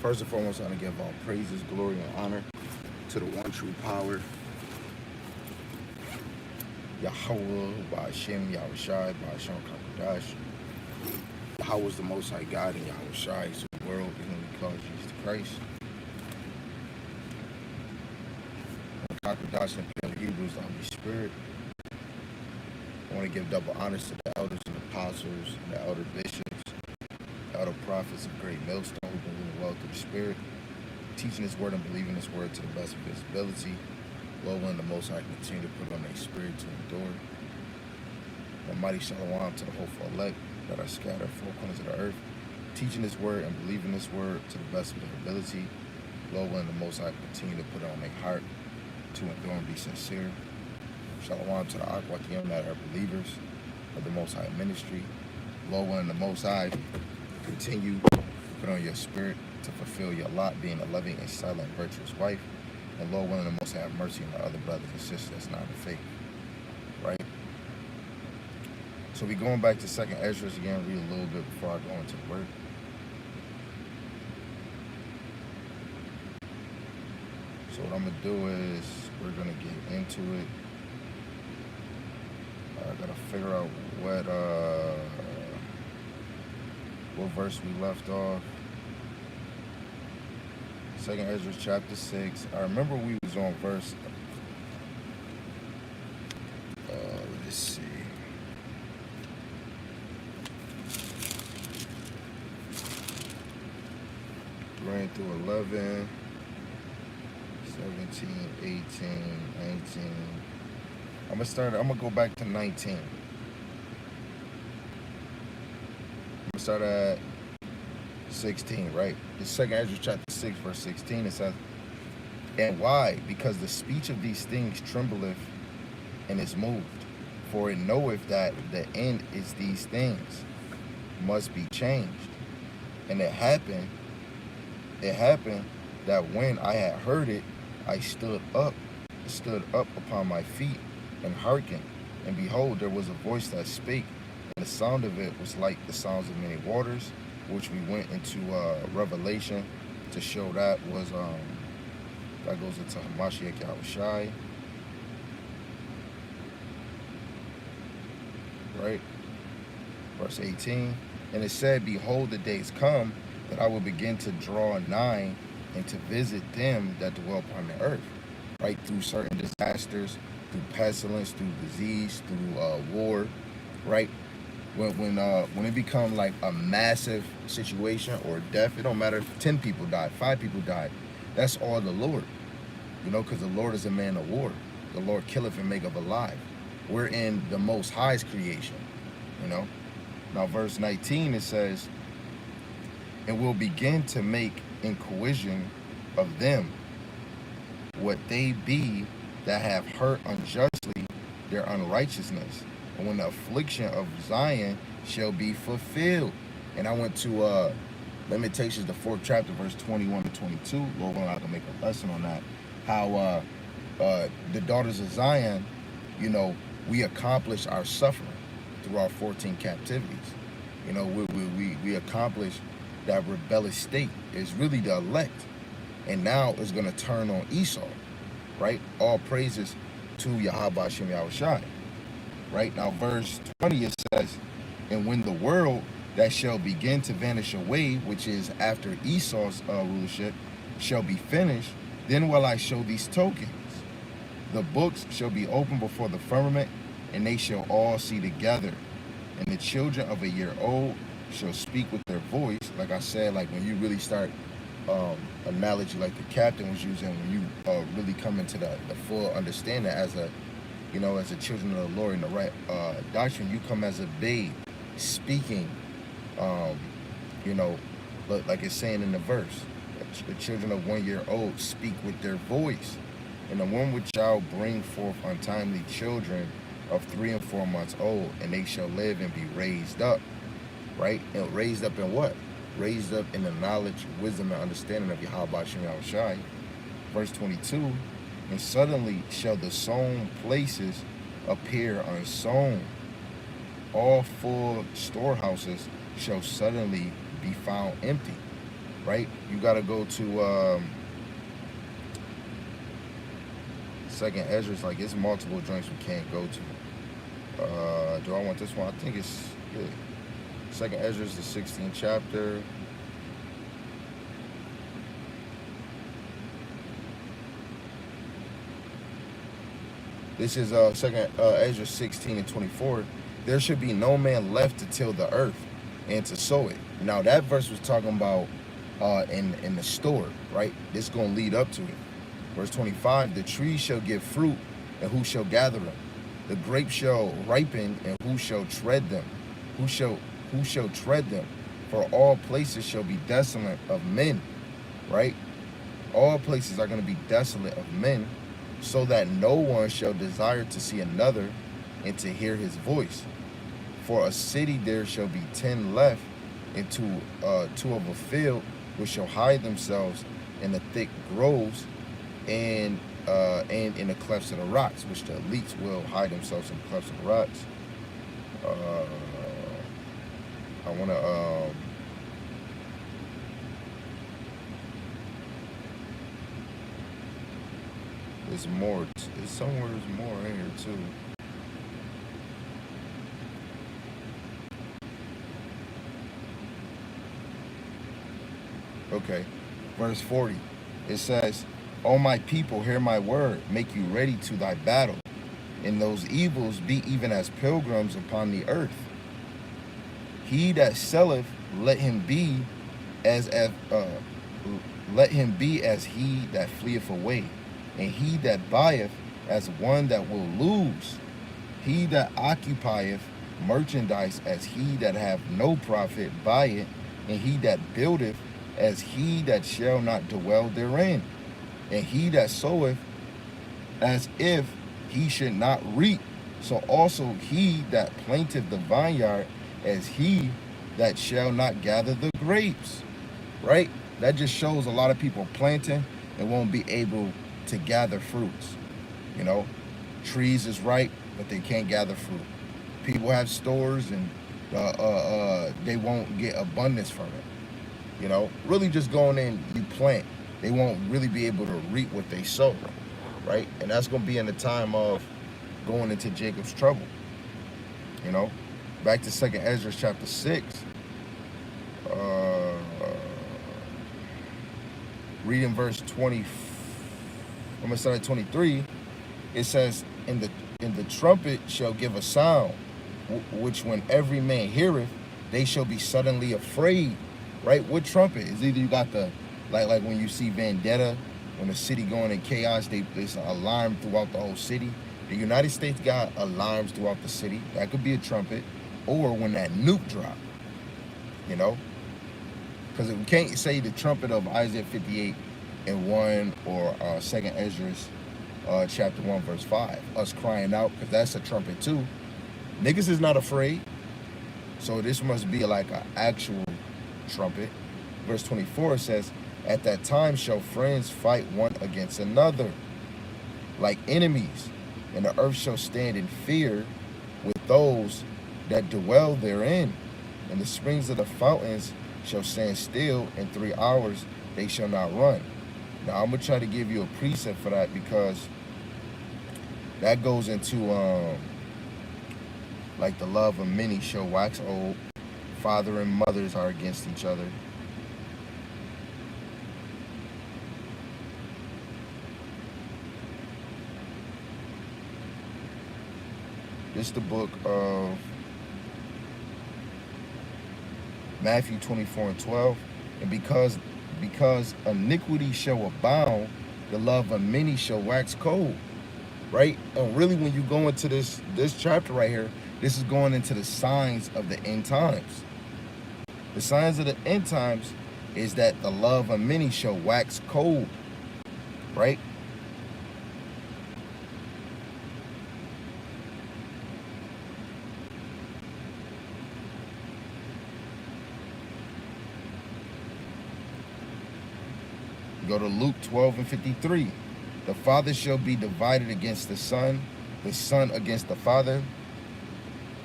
First and foremost, I want to give all praises, glory, and honor to the one true power, Yahweh, by Hashem, Yahushai, by Hashem Kakadash. Yahweh is the Most High God, and Yahushai is the world, and we call Jesus Christ. Kakadash and Pale Hebrews, the Holy Spirit. I want to give double honors to the elders and apostles, and the elder bishops, the elder prophets of Great Millstone, who've been living well through the Spirit, teaching His word and believing His word to the best of His ability. Lord, when the Most High continue to put on their spirit to endure. Almighty Shalom to the hopeful elect that are scattered four corners of the earth, teaching His word and believing His word to the best of their ability. Lord, when the Most High continue to put on their heart to endure and be sincere. Shalom to the Akwatiyam that are believers of the Most High ministry. Lord, when the Most High continue to put on your spirit to fulfill your lot, being a loving and silent, virtuous wife. And Lord, willing the Most High have mercy on our other brothers and sisters that's not in faith. Right? So we going back to 2Esdras again, read a little bit before I go into the word. So what I'm going to do is we're going to get into it. I got to figure out what verse we left off. 2Esdras chapter 6. I remember we was on verse, let's see. Ran through 11, 17, 18, 19. I'm gonna go back to 19. I'm gonna start at 16, right? The 2Esdras chapter 6, verse 16, it says, and why? Because the speech of these things trembleth and is moved. For it knoweth that the end is these things must be changed. And it happened that when I had heard it, I stood up upon my feet and hearkened. And behold, there was a voice that spake, and the sound of it was like the sounds of many waters, which we went into Revelation to show that was that goes into Hamashiach Yahushai, right? Verse 18, and it said, behold, the days come that I will begin to draw nigh and to visit them that dwell upon the earth, right? Through certain disasters, through pestilence, through disease, through war, right? When it become like a massive situation or death, it don't matter if 10 people died, 5 people died. That's all the Lord, you know, because the Lord is a man of war. The Lord killeth and maketh alive. We're in the Most High's creation, you know. Now, verse 19, it says, and will begin to make inquisition of them what they be that have hurt unjustly their unrighteousness. And when the affliction of Zion shall be fulfilled. And I went to Lamentations, the 4th chapter, verse 21 to 22. Lord willing, I can make a lesson on that. How the daughters of Zion, you know, we accomplish our suffering through our 14 captivities. You know, we accomplish that rebellious state. Is really the elect. And now it's going to turn on Esau, right? All praises to Yahweh Hashem Yahushai. Right now, verse 20, it says, and when the world that shall begin to vanish away, which is after Esau's rulership, shall be finished, then will I show these tokens. The books shall be opened before the firmament, and they shall all see together. And the children of a year old shall speak with their voice. Like I said, like when you really start, analogy like the captain was using, when you really come into the full understanding as a, you know, as a children of the Lord in the right doctrine, you come as a babe speaking, you know, like it's saying in the verse, the children of 1 year old speak with their voice. And the one which shall bring forth untimely children of 3 and 4 months old, and they shall live and be raised up, right? And raised up in what? Raised up in the knowledge, wisdom, and understanding of Yahweh Shem Yahushai. Verse 22, and suddenly shall the sown places appear unsown. All full storehouses shall suddenly be found empty, right? You got to go to 2Esdras. Like, it's multiple joints we can't go to. Do I want this one? I think it's, yeah. 2Esdras, the 16th chapter. This is 2Esdras 16 and 24. There should be no man left to till the earth and to sow it. Now that verse was talking about in the store, right? This is going to lead up to it. Verse 25, the trees shall give fruit, and who shall gather them? The grapes shall ripen, and who shall tread them? Who shall tread them? For all places shall be desolate of men, right? All places are going to be desolate of men, so that no one shall desire to see another and to hear his voice. For a city there shall be 10 left, and two of a field, which shall hide themselves in the thick groves and in the clefts of the rocks, which the elites will hide themselves in the clefts of the rocks. I want to there's more. There's somewhere more in here too. Okay, verse 40. It says, O my people, hear my word, make you ready to thy battle. In those evils be even as pilgrims upon the earth. He that selleth, let him be as he that fleeth away, and he that buyeth as one that will lose. He that occupieth merchandise as he that have no profit by it, and he that buildeth as he that shall not dwell therein, and he that soweth as if he should not reap. So also he that planteth the vineyard as he that shall not gather the grapes. Right? That just shows a lot of people planting and won't be able to gather fruits. You know, trees is ripe, but they can't gather fruit. People have stores and they won't get abundance from it. You know, really just going in, you plant. They won't really be able to reap what they sow, right? And that's going to be in the time of going into Jacob's trouble. You know, back to 2Esdras chapter 6. Reading verse 20. I'm going to start at 23. It says, in the trumpet shall give a sound, which when every man heareth, they shall be suddenly afraid. Right? What trumpet? Is either you got the, like when you see Vendetta, when the city going in chaos, there's an alarm throughout the whole city. The United States got alarms throughout the city. That could be a trumpet. Or when that nuke drop, you know? Because we can't say the trumpet of Isaiah 58 and 1 or 2Esdras chapter 1 verse 5. Us crying out, because that's a trumpet too. Niggas is not afraid. So this must be like an actual trumpet. Verse 24 says, at that time shall friends fight one against another, like enemies, and the earth shall stand in fear with those that dwell therein, and the springs of the fountains shall stand still. In 3 hours they shall not run. Now I'm gonna try to give you a precept for that, because that goes into like the love of many shall wax old. Father and mothers are against each other. This is the book of Matthew 24 and 12. And because iniquity shall abound, the love of many shall wax cold. Right? And really, when you go into this chapter right here, this is going into the signs of the end times. The signs of the end times is that the love of many shall wax cold, right? Go to Luke 12 and 53. The father shall be divided against the son against the father,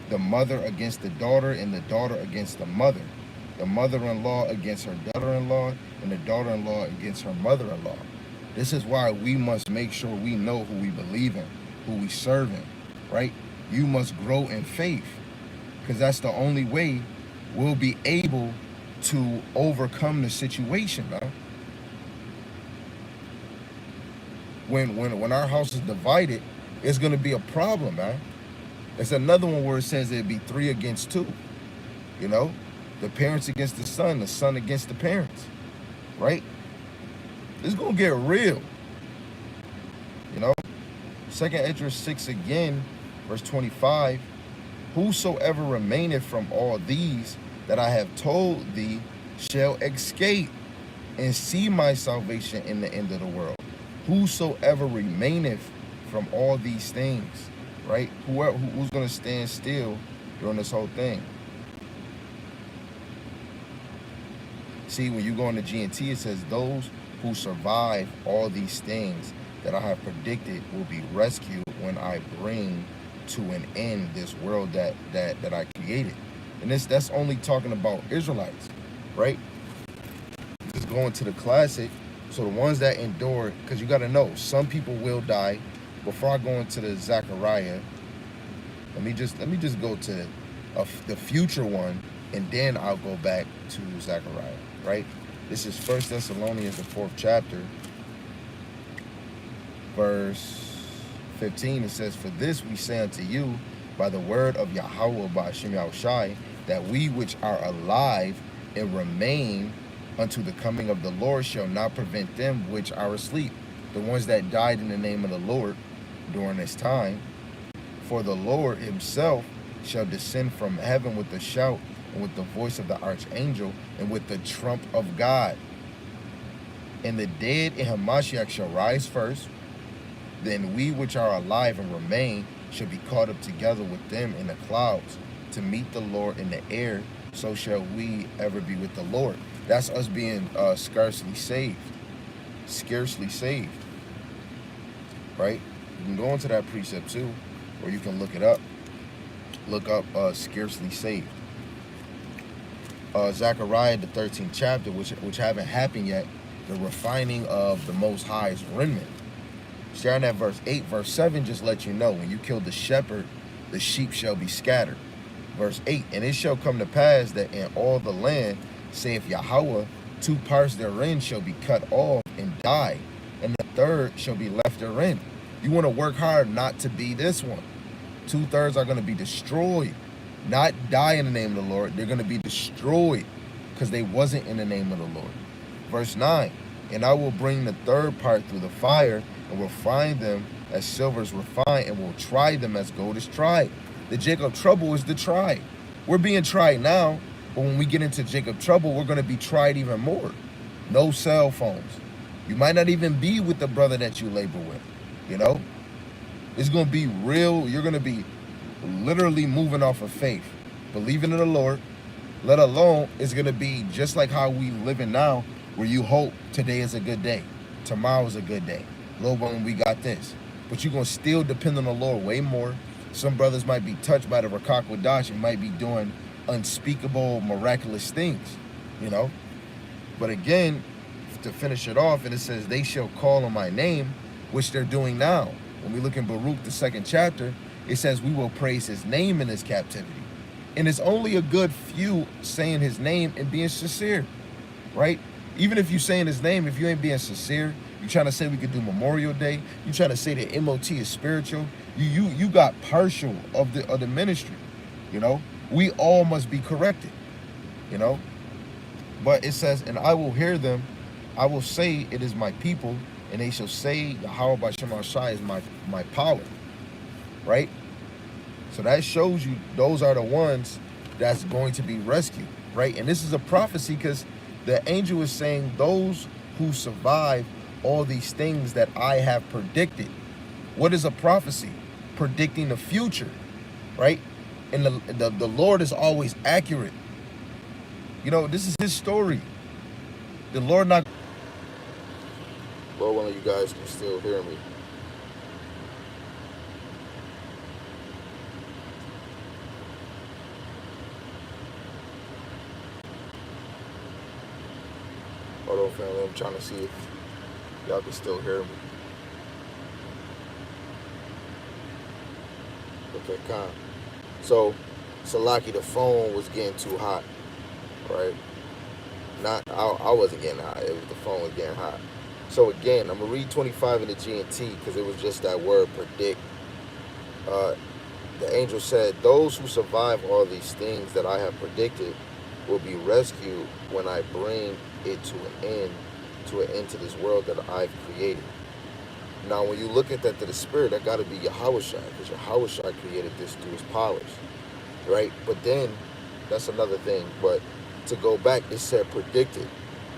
the mother against the daughter, and the daughter against the mother. the mother-in-law against her daughter-in-law, and the daughter-in-law against her mother-in-law. This is why we must make sure we know who we believe in, who we serve in, right? You must grow in faith, because that's the only way we'll be able to overcome the situation, man. When our house is divided, it's gonna be a problem, man. It's another one where it says it'd be 3 against 2. You know, the parents against the son against the parents, right? It's gonna get real. You know, 2Esdras 6 again, verse 25. Whosoever remaineth from all these that I have told thee shall escape and see my salvation in the end of the world. Whosoever remaineth from all these things, right? Who's going to stand still during this whole thing? See, when you go into G&T, it says those who survive all these things that I have predicted will be rescued when I bring to an end this world that I created. And that's only talking about Israelites, right? Just going to the classic. So the ones that endure, because you got to know, some people will die. Before I go into the Zechariah, let me just go to the future one, and then I'll go back to Zechariah, right? This is 1 Thessalonians, the 4th chapter, verse 15. It says, "For this we say unto you by the word of Yahweh, by Hashem Yahushai, that we which are alive and remain unto the coming of the Lord shall not prevent them which are asleep." The ones that died in the name of the Lord during this time. "For the Lord himself shall descend from heaven with a shout, and with the voice of the archangel, and with the trump of God. And the dead in Hamashiach shall rise first. Then we which are alive and remain shall be caught up together with them in the clouds to meet the Lord in the air. So shall we ever be with the Lord." That's us being scarcely saved. Scarcely saved. Right? You can go into that precept too, or you can look it up. Look up scarcely saved. Zechariah, the 13th chapter, which haven't happened yet, the refining of the Most High's remnant. Starting at verse 8, verse 7 just let you know, when you kill the shepherd, the sheep shall be scattered. Verse 8, "And it shall come to pass that in all the land, saith Yahweh, 2 parts therein shall be cut off and die, and the third shall be left therein." You want to work hard not to be this one. 2/3 are going to be destroyed. Not die in the name of the Lord. They're going to be destroyed because they wasn't in the name of the Lord. Verse 9, "And I will bring the third part through the fire, and will refine them as silver is refined, and will try them as gold is tried." The Jacob trouble is the try. We're being tried now, but when we get into Jacob trouble, we're going to be tried even more. No cell phones. You might not even be with the brother that you labor with. You know? It's going to be real. You're going to be literally moving off of faith, believing in the Lord. Let alone, it's going to be just like how we living now, where you hope today is a good day, tomorrow is a good day. Lord, when we got this. But you're going to still depend on the Lord way more. Some brothers might be touched by the Rakak Wadash and might be doing unspeakable, miraculous things, you know. But again, to finish it off, and it says, "They shall call on my name," which they're doing now. When we look in Baruch, the 2nd chapter, it says we will praise his name in his captivity. And it's only a good few saying his name and being sincere, right? Even if you saying his name, if you ain't being sincere, you trying to say we could do Memorial Day, you trying to say that MOT is spiritual, you got partial of the ministry, you know? We all must be corrected, you know? But it says, "And I will hear them, I will say it is my people, and they shall say Yahweh B'Shem Ashai is my power," right? So that shows you those are the ones that's going to be rescued, right? And this is a prophecy because the angel is saying those who survive all these things that I have predicted. What is a prophecy? Predicting the future, right? And the Lord is always accurate. You know, this is his story. The Lord not... Lord willing, you guys can still hear me. bro, family. I'm trying to see if y'all can still hear me. Okay, calm. So, Salaki, the phone was getting too hot, right? I wasn't getting hot. It was the phone was getting hot. So again, I'm gonna read 25 in the G&T because it was just that word predict. The angel said, "Those who survive all these things that I have predicted will be rescued when I bring it to an end to this world that I've created." Now, when you look at that to the spirit, that got to be Yahushua, because Yahushua created this through his powers, right? But then, that's another thing. But to go back, it said predicted.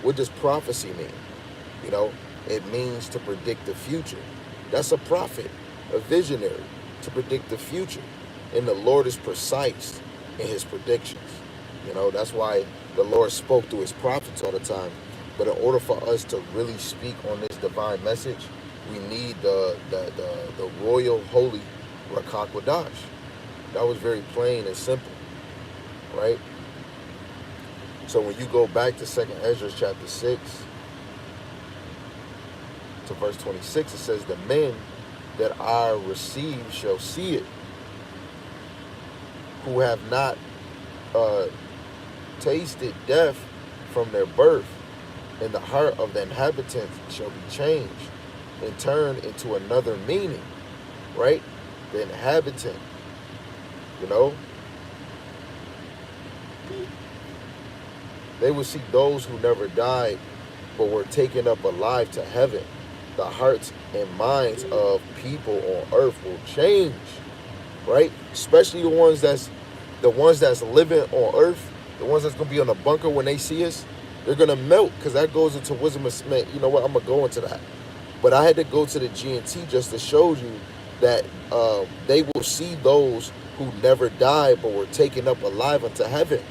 What does prophecy mean? You know, it means to predict the future. That's a prophet, a visionary, to predict the future. And the Lord is precise in his predictions. You know, that's why the Lord spoke through his prophets all the time. But in order for us to really speak on this divine message, we need the royal holy Rakak Wadash. That was very plain and simple, right? So when you go back to 2Esdras chapter 6 to verse 26, it says, "The men that I receive shall see it, who have not tasted death from their birth, and the heart of the inhabitants shall be changed and turned into another meaning," right? The inhabitant, you know? They will see those who never died but were taken up alive to heaven. The hearts and minds of people on earth will change, right? Especially the ones that's living on earth, the ones that's gonna be on the bunker when they see us, they're gonna melt, because that goes into wisdom of Smith. You know what? I'm gonna go into that. But I had to go to the G&T just to show you that they will see those who never died but were taken up alive unto heaven.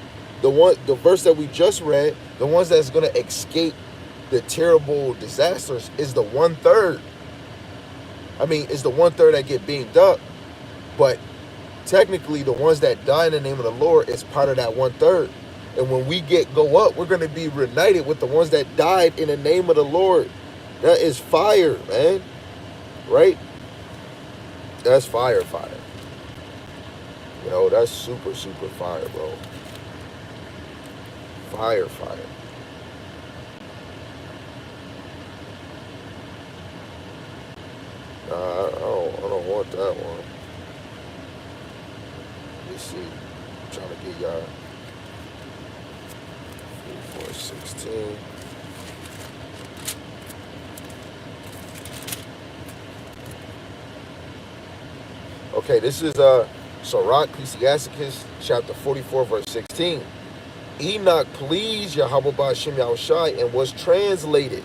The verse that we just read, the ones that's gonna escape the terrible disasters is the 1/3. I mean, it's the 1/3 that get beamed up, but technically the ones that die in the name of the Lord is part of that 1/3. And when we go up, we're going to be reunited with the ones that died in the name of the Lord. That is fire, man. Right? That's fire. You know, that's super, super fire, bro. Fire. Nah, I don't want that one. Let me see. I'm trying to get y'all 4:16. Okay, this is Sirach, Ecclesiasticus, chapter 44, verse 16. Enoch pleased Yahweh Ba'ashem Yahushai and was translated,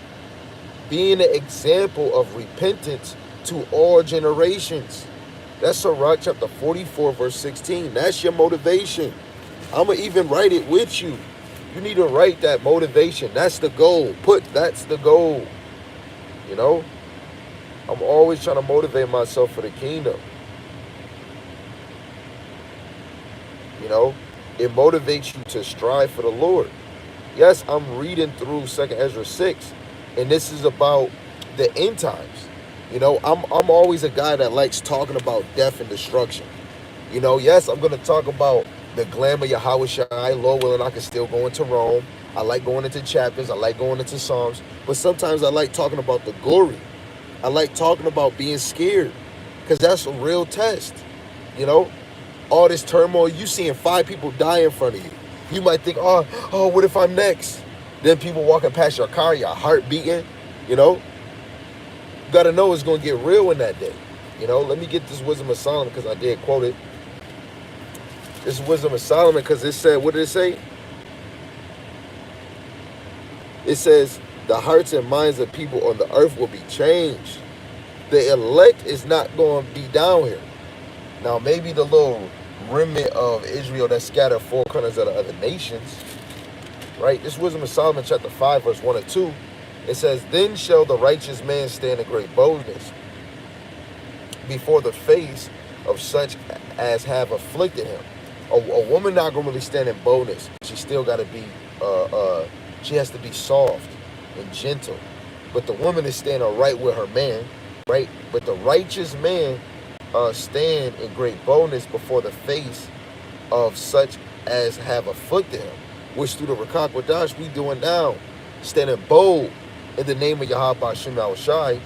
being an example of repentance to all generations. That's Sirach chapter 44, verse 16. That's your motivation. I'm going to even write it with you. You need to write that motivation. That's the goal. That's the goal. You know? I'm always trying to motivate myself for the kingdom. You know? It motivates you to strive for the Lord. Yes, I'm reading through 2Esdras 6, and this is about the end times. You know, I'm always a guy that likes talking about death and destruction. You know, yes, I'm going to talk about the glamour of Yahushua. Lord willing, I can still go into Rome. I like going into chapters. I like going into Psalms. But sometimes I like talking about the glory. I like talking about being scared, because that's a real test. You know, all this turmoil, you seeing 5 people die in front of you. You might think, oh, what if I'm next? Then people walking past your car, your heart beating, you know. You got to know it's going to get real in that day. You know, let me get this Wisdom of Solomon, because I did quote it. This Wisdom of Solomon, because it said, what did it say? It says, the hearts and minds of people on the earth will be changed. The elect is not going to be down here. Now, maybe the little remnant of Israel that scattered 4 corners of the other nations, right? This Wisdom of Solomon, chapter 5, verse 1 and 2. It says, then shall the righteous man stand in great boldness before the face of such as have afflicted him. A woman not going to really stand in boldness. She still got to be, she has to be soft. and gentle. But the woman is standing right with her man, right? But the righteous man stand in great boldness before the face of such as have afflicted him, which through the Rakak Wadash we doing now, standing bold in the name of Yahweh Hashem Shai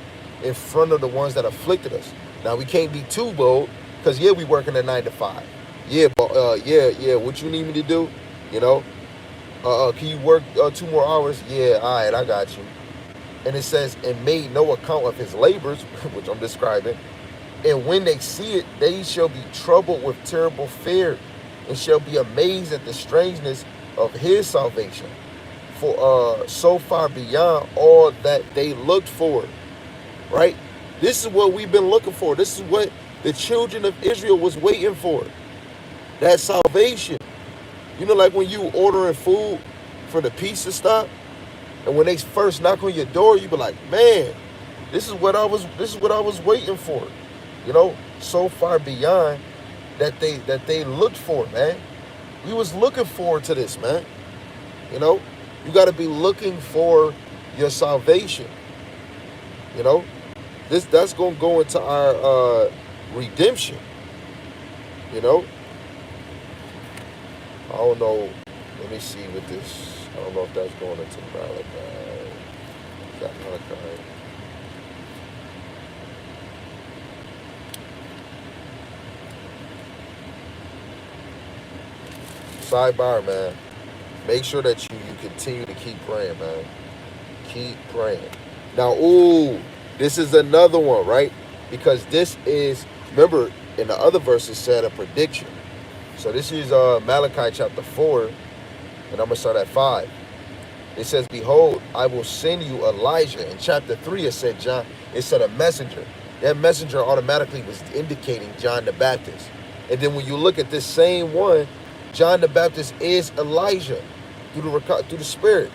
in front of the ones that afflicted us. Now we can't be too bold, because yeah, we working at 9 to 5. Yeah, but yeah, what you need me to do? You know, can you work 2 more hours? Yeah, all right, I got you. And it says, and made no account of his labors, which I'm describing. And when they see it, they shall be troubled with terrible fear, and shall be amazed at the strangeness of his salvation, for so far beyond all that they looked for. Right? This is what we've been looking for. This is what the children of Israel was waiting for. That salvation. You know, like when you ordering food for the pizza stop, and when they first knock on your door, you be like, man, this is what I was waiting for. You know, so far beyond that they looked for, man. We was looking forward to this, man. You know, you got to be looking for your salvation. You know, that's gonna go into our redemption. You know, I don't know. Let me see with this. I don't know if that's going into Malachi. Is that Malachi? Sidebar, man. Make sure that you continue to keep praying, man. Keep praying. Now, this is another one, right? Because this is, remember, in the other verse it said a prediction. So this is Malachi chapter 4, and I'm going to start at 5. It says, behold, I will send you Elijah. In chapter 3, it said a messenger. That messenger automatically was indicating John the Baptist. And then when you look at this same one, John the Baptist is Elijah through the Spirit,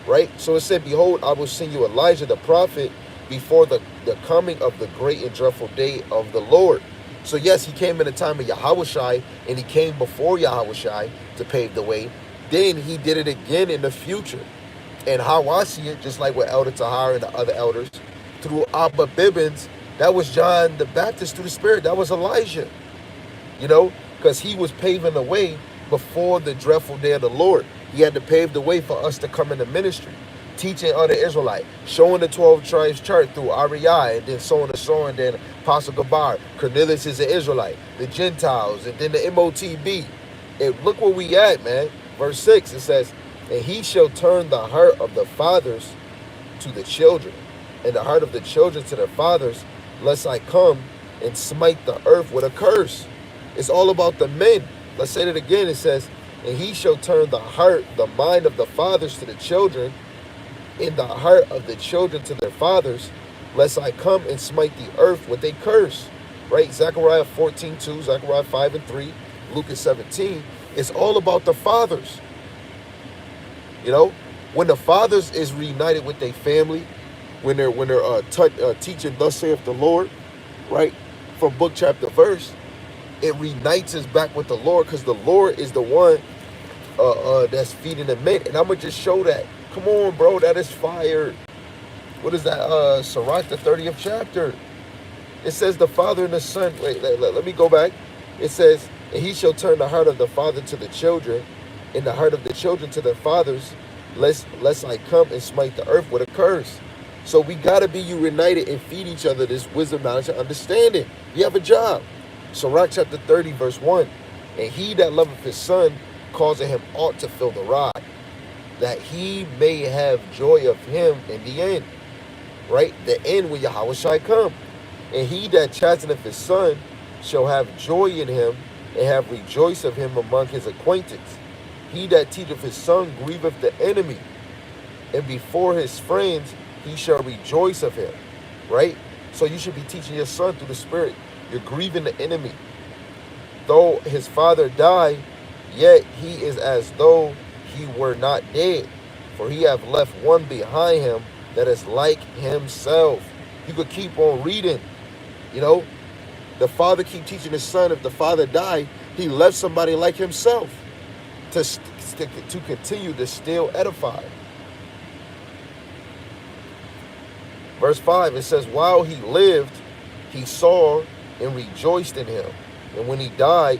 right? So it said, behold, I will send you Elijah the prophet before the coming of the great and dreadful day of the Lord. So yes, he came in the time of Yahushai, and he came before Yahushai to pave the way. Then he did it again in the future. And how I see it, just like with Elder Tahar and the other elders, through Abba Bibbins, that was John the Baptist through the Spirit. That was Elijah, you know, because he was paving the way before the dreadful day of the Lord. He had to pave the way for us to come into ministry, teaching other Israelites, showing the 12 tribes chart through Ariah, and then so on and so on, and then Apostle Gabar, Cornelius is an Israelite, the Gentiles, and then the MOTB. And look where we at, man. Verse 6, it says, and he shall turn the heart of the fathers to the children, and the heart of the children to their fathers, lest I come and smite the earth with a curse. It's all about the men. Let's say it again. It says, and he shall turn the mind of the fathers to the children, and the heart of the children to their fathers, lest I come and smite the earth with a curse. Right? Zechariah 14:2, Zechariah 5:3, Luke 17. It's all about the fathers. You know, when the fathers is reunited with their family, when they're teaching thus saith the Lord, right, from book, chapter, verse, it reunites us back with the Lord, because the Lord is the one that's feeding the men. And I'm gonna just show that. Come on, bro, that is fire. What is that? Sirach, the 30th chapter. It says the Father and the Son. Wait, let me go back. It says, and he shall turn the heart of the father to the children, and the heart of the children to their fathers, lest I come and smite the earth with a curse. So we got to be united and feed each other this wisdom, knowledge, and understanding. You have a job. Sirach chapter 30, verse 1. And he that loveth his son, causing him ought to fill the rod, that he may have joy of him in the end. Right? The end when Yahweh shall come. And he that chasteneth his son shall have joy in him, and have rejoice of him among his acquaintance. He that teacheth his son grieveth the enemy, and before his friends he shall rejoice of him. Right? So you should be teaching your son through the Spirit. You're grieving the enemy. Though his father die, yet he is as though he were not dead, for he have left one behind him that is like himself. You could keep on reading. You know, the father keep teaching his son. If the father died, he left somebody like himself to continue to still edify. Verse 5, it says, while he lived, he saw and rejoiced in him. And when he died,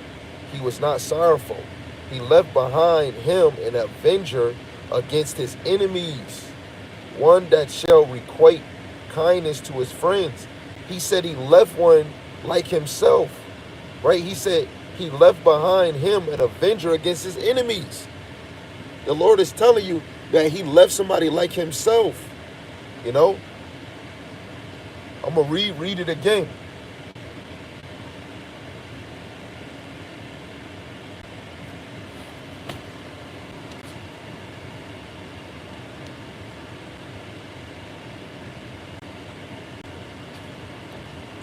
he was not sorrowful. He left behind him an avenger against his enemies, one that shall requite kindness to his friends. He said he left one like himself, right? He said he left behind him an avenger against his enemies. The Lord is telling you that he left somebody like himself, you know? I'm going to read it again.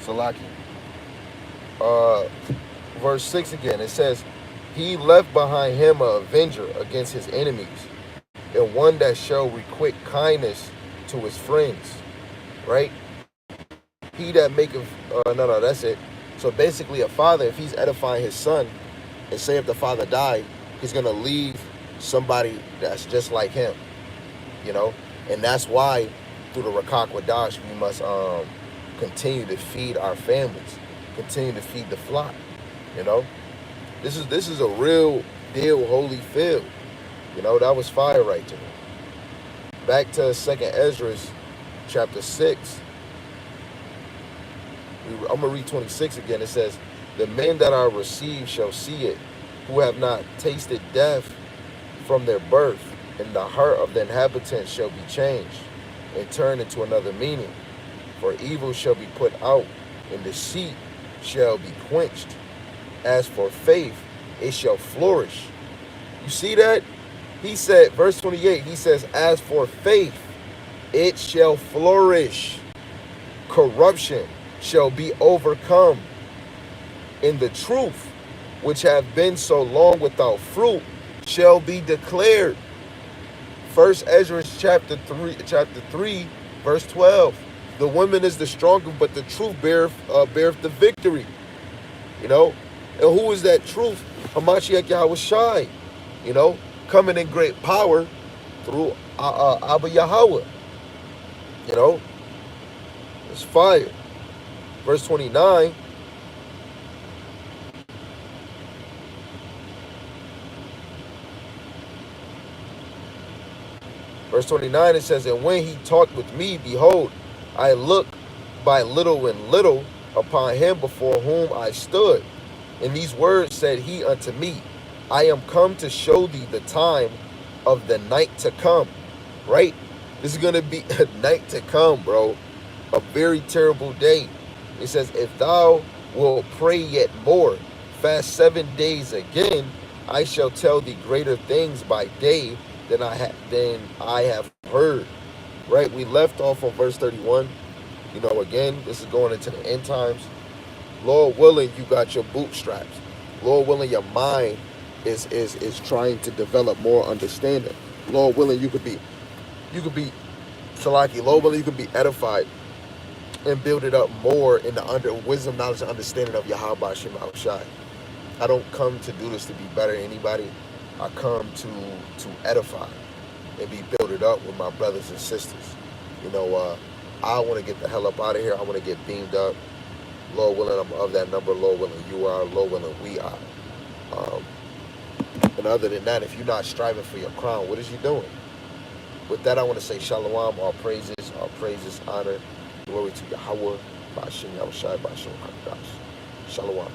Salaki. Verse 6 again, it says, he left behind him an avenger against his enemies, and one that shall requite kindness to his friends, right? He that maketh, no, that's it. So basically a father, if he's edifying his son, and say if the father died, he's going to leave somebody that's just like him, you know? And that's why through the Rakak Wadash, we must continue to feed our families, continue to feed the flock, you know? This is a real deal holy field. You know, that was fire right there. Back to 2Esdras chapter 6. I'm going to read 26 again. It says, the men that are received shall see it, who have not tasted death from their birth, and the heart of the inhabitants shall be changed, and turned into another meaning. For evil shall be put out, and deceit shall be quenched. As for faith, it shall flourish. You see that? He said, verse 28, he says, as for faith, it shall flourish. Corruption shall be overcome. In the truth, which have been so long without fruit, shall be declared. 1 chapter 3, verse 12. The woman is the stronger, but the truth beareth the victory. You know? And who is that truth? Hamashiach Yahweh Shai. You know? Coming in great power through Abba Yahweh. You know? It's fire. Verse 29. Verse 29, it says, and when he talked with me, behold, I looked by little and little upon him before whom I stood. And these words said he unto me, I am come to show thee the time of the night to come. Right? This is going to be a night to come, bro. A very terrible day. It says, if thou wilt pray yet more, fast 7 days again, I shall tell thee greater things by day than I have heard. Right? We left off on verse 31. You know, again, this is going into the end times. Lord willing, you got your bootstraps. Lord willing, your mind is trying to develop more understanding. Lord willing, you could be Salaki. Lord willing, you could be edified and build it up more in the wisdom, knowledge, and understanding of Yahweh Shem Shai. I don't come to do this to be better than anybody. I come to edify and be built up with my brothers and sisters. You know, I want to get the hell up out of here. I want to get beamed up. Lord willing, I'm of that number. Lord willing, you are. Lord willing, we are. And other than that, if you're not striving for your crown, what is you doing? With that, I want to say shalom, all praises, honor, glory to Yahweh, Ba'ashem Yahushai, Ba'ashem Hakadash. Shalom.